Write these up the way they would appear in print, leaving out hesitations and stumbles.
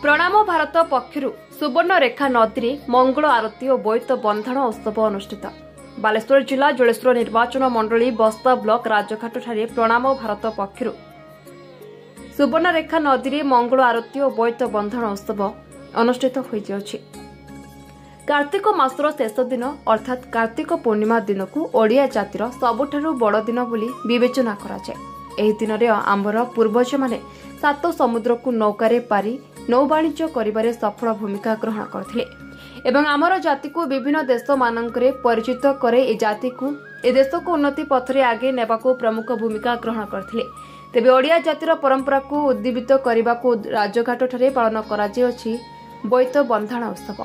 प्रणाम भारत पक्षरु सुवर्णरेखा नदी मंगल आरती और बोईत बंधन उत्सव अनुष्ठित। बालेश्वर जिला जलेश्वर निर्वाचन मंडली बस्ता ब्लॉक राजघाट ठारे प्रणाम भारत पक्षरु सुवर्णरेखा नदी मंगल आरती और बोईत बंधन उत्सव अनुष्ठित होइछि। कार्तिक मासर शेष दिन अर्थात कार्तिक पूर्णिमा दिन को ओडिया जातिर सबुठारु बड़ दिन बोली विवेचना कराଯାଏ। एही दिन रे आंबर पूर्वज माने सात समुद्र को नौकारे पारी नौवाणिज्य करिबारे सफल भूमिका ग्रहण करथिले एवं आमर जाति को विभिन्न देश मानकरे परिचित करे ए जाति को ए देश को उन्नति पथरे आगे नेबाको प्रमुख भूमिका ग्रहण करथिले। तेबे ओडिया जातिर परंपरा को उद्दीपित करबा को राजघाट ठारे पालन कराଯାଇଛି बोईत बंधन उत्सव।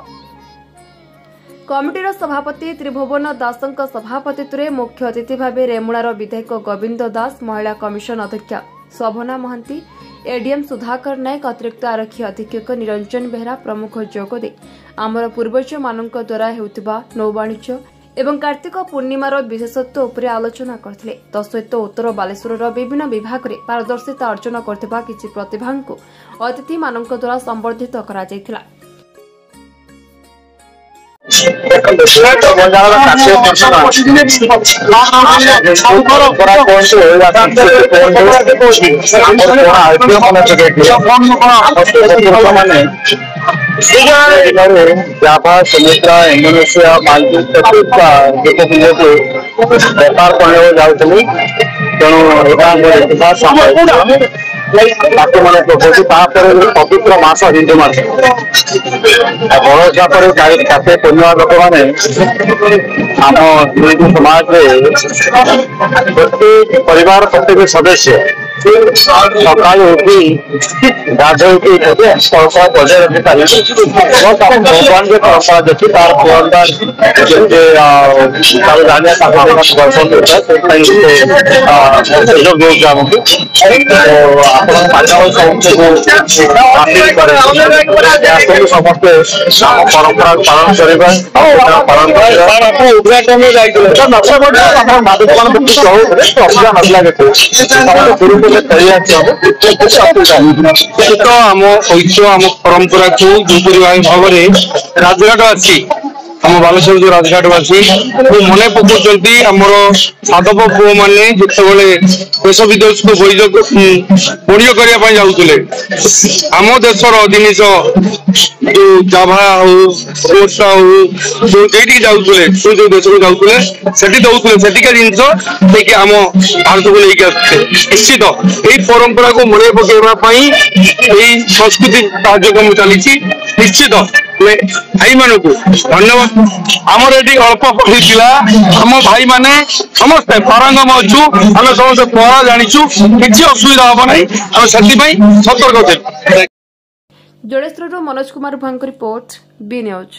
कमिटीर सभापति त्रिभुवन दासଙ୍କ सभापतित्वरे मुख्य अतिथि भावे रेमुणार विधायक गोविंद दास, महिला कमिशन अध्यक्ष शोभना महांती, एडीएम सुधाकर नायक, अतिरिक्त आरक्षी अधीक्षक निरंजन बेहरा प्रमुख जोगदे आमर पूर्वज मानक द्वारा हेउथिबा नौवाणिज्य एवं कार्तिक पूर्णिमार विशेषत्व उपरे आलोचना करथिले। तसहित उत्तर बालेश्वर विभिन्न विभाग में पारदर्शिता अर्जन करथिबा किछि प्रतिभांकु अतिथि मानक द्वारा संबर्धित करा जायथिला। जावा सुमित्रा इंडोनेशिया मालदीव व्यापार करने जाऊँगी पवित्र मास हिंदू मास बड़ जापर कार्तिक पूर्णिमा लोक मैंने आम हिंदू समाज परिवार प्रत्येक सदस्य सका उठी गाधे परंपरा बजाय रखी पारे भगवान के परंपरा देखी तार पुरंदार समस्ते परंपरा पालन कर उद्घाटन तो आम ऐतिह्य आम परंपरा को भाव में राजघाट अच्छी आम बालेश्वर जो राजघाटवासी मन पकाउंट आमर साधव पुओ मैंने जिते देश विदेश को बणिज करने जाऊे आम देशर जिनिस जो जाभा हो जो जाऊे जो देश को जाऊे सेठिका जिनस आम भारत को लेकिन आसते निश्चित यही परंपरा को मन पकड़ाई संस्कृति कार्यक्रम चली निश्चित भाई मान को धन्यवाद। आमर ये अल्प पढ़ी आम भाई माने समस्ते पारंगम अच्छु आम समस्त पढ़ा जाचु किसी असुविधा हम ना सतर्क। जलेश्वर मनोज कुमार भांग रिपोर्ट बी न्यूज।